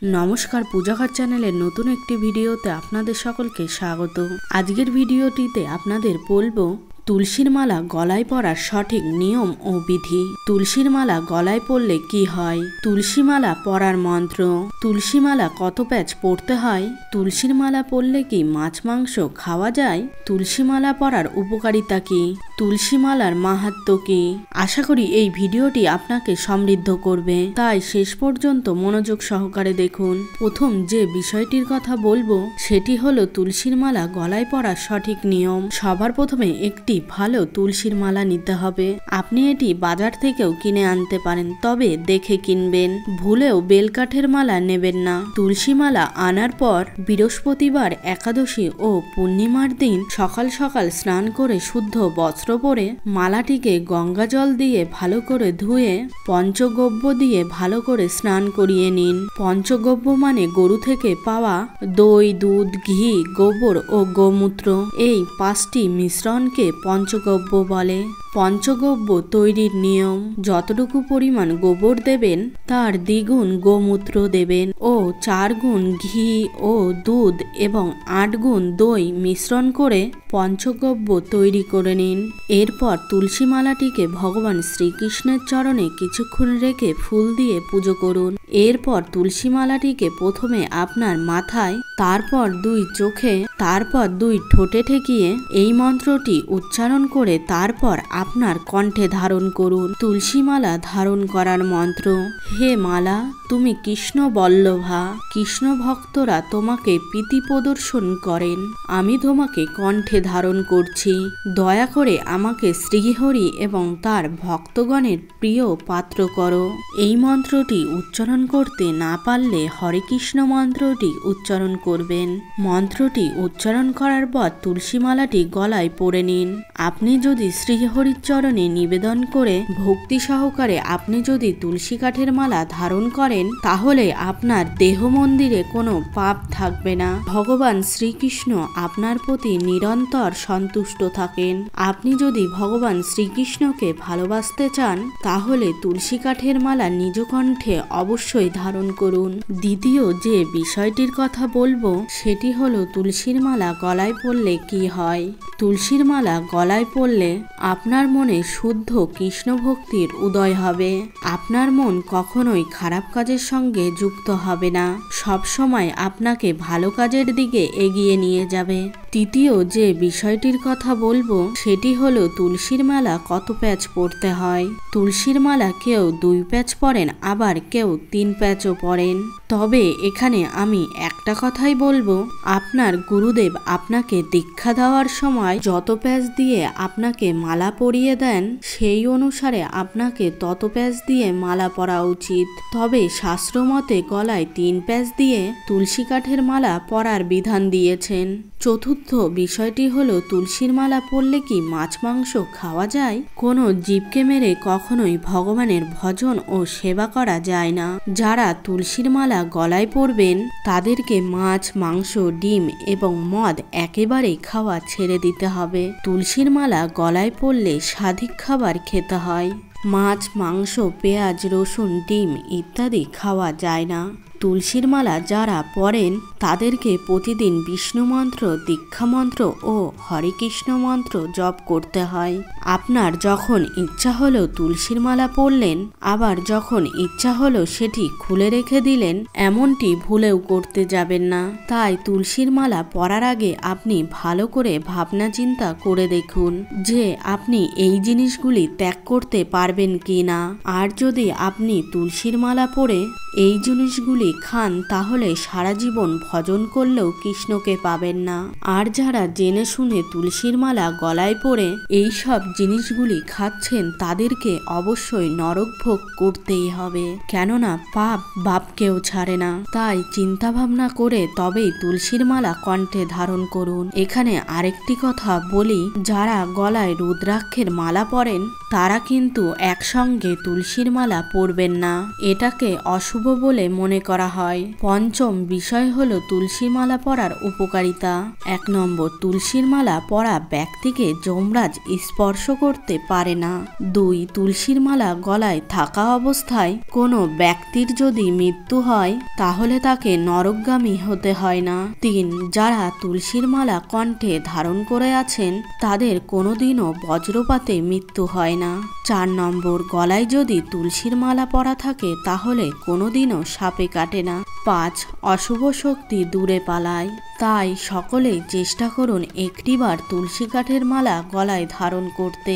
নমস্কার, পূজাঘর চ্যানেলের নতুন একটি ভিডিওতে আপনাদের সকলকে স্বাগত। আজকের ভিডিওটিতে আপনাদের বলবো তুলসীর মালা গলায় পরার সঠিক নিয়ম ও বিধি। তুলসীর মালা গলায় পরলে কি হয়, তুলসী মালা পরার মন্ত্র, তুলসী মালা কত প্যাচ পরতে হয়, তুলসীর মালা পরলে কি মাছ মাংস খাওয়া যায়, তুলসী মালা পরার উপকারিতা কি, তুলসী মালার মাহাত্ম্য কি। আশা করি এই ভিডিওটি আপনাকে সমৃদ্ধ করবে, তাই শেষ পর্যন্ত মনোযোগ সহকারে দেখুন। প্রথম যে বিষয়টির কথা বলবো সেটি হলো তুলসীর মালা গলায় পরার সঠিক নিয়ম। সবার প্রথমে একটি ভালো তুলসীর মালা নিতে হবে। আপনি এটি বাজার থেকেও কিনে আনতে পারেন, তবে দেখে কিনবেন। ভুলেও বেলকাঠের মালা নেবেন না। তুলসী মালা আনার পর বৃহস্পতিবার, একাদশী ও পূর্ণিমার দিন সকাল সকাল স্নান করে শুদ্ধ বস্ত্র পরে মালাটিকে গঙ্গা জল দিয়ে ভালো করে ধুয়ে পঞ্চগব্য দিয়ে ভালো করে স্নান করিয়ে নিন। পঞ্চগব্য মানে গরু থেকে পাওয়া দই, দুধ, ঘি, গোবর ও গোমূত্র, এই 5টি মিশ্রণকে পঞ্চগব্য বলে। পঞ্চগব্য তৈরির নিয়ম: যতটুকু পরিমাণ গোবর দেবেন তার দ্বিগুণ গোমূত্র দেবেন ও 4 গুণ ঘি ও দুধ এবং 8 গুণ দই মিশ্রণ করে পঞ্চগব্য তৈরি করে নিন। এরপর তুলসী মালাটিকে ভগবান শ্রীকৃষ্ণের চরণে কিছুক্ষণ রেখে ফুল দিয়ে পুজো করুন। এরপর তুলসী মালাটিকে প্রথমে আপনার মাথায়, তারপর 2 চোখে, তারপর 2 ঠোঁটে ঠেকিয়ে এই মন্ত্রটি উচ্চারণ করে তারপর আপনার কণ্ঠে ধারণ করুন। তুলসী মালা ধারণ করার মন্ত্র: হে মালা, তুমি কৃষ্ণ বল্লভা, কৃষ্ণ ভক্তরা তোমাকে প্রীতি প্রদর্শন করেন, আমি তোমাকে কণ্ঠে ধারণ করছি, দয়া করে আমাকে শ্রীহরি এবং তার ভক্তগণের প্রিয় পাত্র করো। এই মন্ত্রটি উচ্চারণ করতে না পারলে হরে কৃষ্ণ মন্ত্রটি উচ্চারণ করবেন। মন্ত্রটি উচ্চারণ করার পর তুলসী মালাটি গলায় পরে নিন। আপনি যদি শ্রীহরির চরণে নিবেদন করে ভক্তি সহকারে আপনি যদি তুলসী কাঠের মালা ধারণ করেন, তাহলে আপনার দেহ মন্দিরে কোনো পাপ থাকবে না। ভগবান শ্রীকৃষ্ণ আপনার প্রতি নিরন্তর সন্তুষ্ট থাকেন। আপনি যদি ভগবান শ্রীকৃষ্ণকে ভালোবাসতে চান, তাহলে তুলসী কাঠের মালা নিজ কণ্ঠে অবশ্যই ধারণ করুন। দ্বিতীয় যে বিষয়টির কথা বলবো সেটি হলো তুলসীর মালা গলায় পরলে কি হয়। তুলসীর মালা গলায় পরলে আপনার মনে শুদ্ধ কৃষ্ণ ভক্তির উদয় হবে। আপনার মন কখনোই খারাপ কাজের সঙ্গে যুক্ত হবে না, সব সময় আপনাকে ভালো কাজের দিকে এগিয়ে নিয়ে যাবে। তৃতীয় যে বিষয়টির কথা বলবো সেটি হলো তুলসীর মালা কত প্যাচ পরতে হয়। তুলসীর মালা কেউ 2 প্যাচ পরেন, আবার কেউ 3 প্যাচও পরেন। তবে এখানে আমি একটা কথাই বলবো, আপনার গুরুদেব আপনাকে দীক্ষা দেওয়ার সময় যত প্যাচ দিয়ে আপনাকে মালা পরিয়ে দেন, সেই অনুসারে আপনাকে তত প্যাচ দিয়ে মালা পরা উচিত। তবে শাস্ত্র মতে গলায় 3 প্যাচ দিয়ে তুলসী কাঠের মালা পরার বিধান দিয়েছেন। চতুর্থ বিষয়টি হলো তুলসীর মালা পরলে কি মাছ মাংস খাওয়া যায়। কোনো জীবকে মেরে কখনোই ভগবানের ভজন ও সেবা করা যায় না। যারা তুলসীর মালা গলায় পরবেন তাদেরকে মাছ, মাংস, ডিম এবং মদ একেবারেই খাওয়া ছেড়ে দিতে হবে। তুলসীর মালা গলায় পরলে স্বাদিক খাবার খেতে হয়। মাছ, মাংস, পেঁয়াজ, রসুন, ডিম ইত্যাদি খাওয়া যায় না। তুলসীর মালা যারা পরেন তাদেরকে প্রতিদিন বিষ্ণু মন্ত্র, দীক্ষা মন্ত্র ও হরে কৃষ্ণ মন্ত্র জপ করতে হয়। আপনার যখন ইচ্ছা হলো তুলসীর মালা পরলেন, আবার যখন ইচ্ছা হলো সেটি খুলে রেখে দিলেন, এমনটি ভুলেও করতে যাবেন না। তাই তুলসীর মালা পরার আগে আপনি ভালো করে ভাবনা চিন্তা করে দেখুন যে আপনি এই জিনিসগুলি ত্যাগ করতে পারবেন কি না। আর যদি আপনি তুলসীর মালা পরে এই জিনিসগুলি খান, তাহলে সারা জীবন ভজন করলেও কৃষ্ণকে পাবেন না। আর যারা জেনে শুনে তুলসীর মালা গলায় পরে এই সব জিনিসগুলি খাচ্ছেন, তাদেরকে অবশ্যই নরক ভোগ করতেই হবে, কেননা পাপ বাপকেও ছাড়ে না। তাই চিন্তা ভাবনা করে তবেই তুলসীর মালা কণ্ঠে ধারণ করুন। এখানে আরেকটি কথা বলি, যারা গলায় রুদ্রাক্ষের মালা পরেন তারা কিন্তু একসঙ্গে তুলসীর মালা পরবেন না, এটাকে অশুভ বলে মনে করা হয়। পঞ্চম বিষয় হলো তুলসী মালা পরার উপকারিতা। 1 নম্বর, তুলসীর মালা পরা ব্যক্তিকে যমরাজ স্পর্শ করতে পারে না। 2, তুলসীর মালা গলায় থাকা অবস্থায় কোনো ব্যক্তির যদি মৃত্যু হয় তাহলে তাকে নরকগামী হতে হয় না। 3, যারা তুলসীর মালা কণ্ঠে ধারণ করে আছেন তাদের কোনোদিনও বজ্রপাতে মৃত্যু হয় না। 4 নম্বর, গলায় যদি তুলসীর মালা পরা থাকে তাহলে কোনোদিনও সাপে কাটে না। 5, অশুভ শক্তি দূরে পালায়। তাই সকলেই চেষ্টা করুন একটিবার তুলসী কাঠের মালা গলায় ধারণ করতে,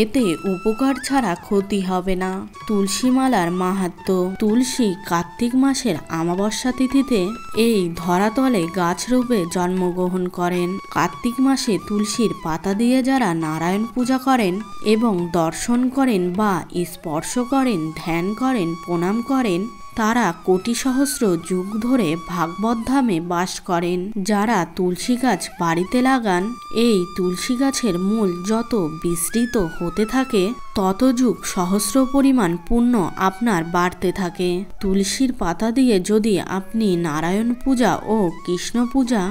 এতে উপকার ছাড়া ক্ষতি হবে না। তুলসী মালার মাহাত্ম্য। তুলসী কার্তিক মাসের অমাবস্যা তিথিতে এই ধরাতলে গাছ রূপে জন্মগ্রহণ করেন। কার্তিক মাসে তুলসীর পাতা দিয়ে যারা নারায়ণ পূজা করেন এবং দর্শন করেন বা স্পর্শ করেন, ধ্যান করেন, প্রণাম করেন, তারা কোটি সহস্র যুগ ধরে ভাগবত ধামে বাস করেন। যারা তুলসী গাছ বাড়িতে লাগান, এই তুলসী গাছের মূল যত বিস্তৃত হতে থাকে তত যুগ সহস্র পরিমাণ পুণ্য আপনার বাড়তে থাকে। তুলসীর পাতা দিয়ে যদি আপনি নারায়ণ পূজা ও কৃষ্ণ পূজা,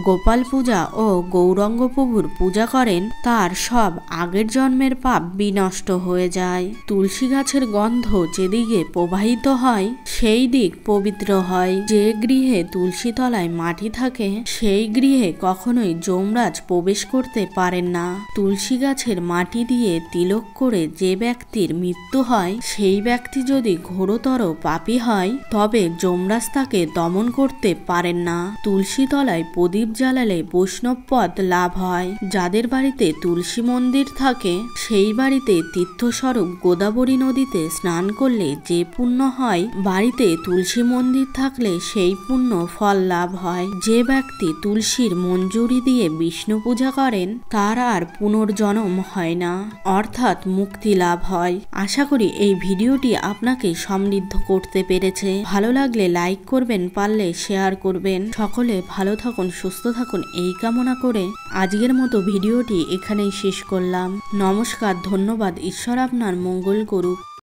গোপাল পূজা ও গৌরাঙ্গ প্রভুর পূজা করেন, তার সব আগের জন্মের পাপ বিনষ্ট হয়ে যায়। তুলসী গাছের গন্ধ যেদিকে প্রবাহিত হয় সেই দিক পবিত্র হয়। যে গৃহে তুলসী তলায় মাটি থাকে সেই গৃহে কখনোই যমরাজ প্রবেশ করতে পারেন না। তুলসী গাছের মাটি দিয়ে তিলক করে যে ব্যক্তির মৃত্যু হয় সেই ব্যক্তি যদি ঘোরতর পাপী হয় তবে যমরাজ তাকে দমন করতে পারেন না। তুলসী তলায় প্রদীপ জ্বালালে বৈষ্ণব পদ লাভ হয়। যাদের বাড়িতে তুলসী মন্দির থাকে সেই বাড়িতে তীর্থস্বরূপ গোদাবরী নদীতে স্নান করলে যে পুণ্য হয়, বাড়িতে তুলসী মন্দির থাকলে সেই পুণ্য ফল লাভ হয়। যে ব্যক্তি তুলসীর মঞ্জুরি দিয়ে বিষ্ণু পূজা করেন তার আর পুনর্জন্ম হয় না, অর্থাৎ মুক্তি লাভ হয়। আশা করি এই ভিডিওটি আপনাকে সমৃদ্ধ করতে পেরেছে। ভালো লাগলে লাইক করবেন, পারলে শেয়ার করবেন। সকলে ভালো থাকুন, সুস্থ থাকুন এই কামনা করে আজকের মতো ভিডিওটি এখানেই শেষ করলাম। নমস্কার, ধন্যবাদ। ঈশ্বর আপনার মঙ্গল করুক।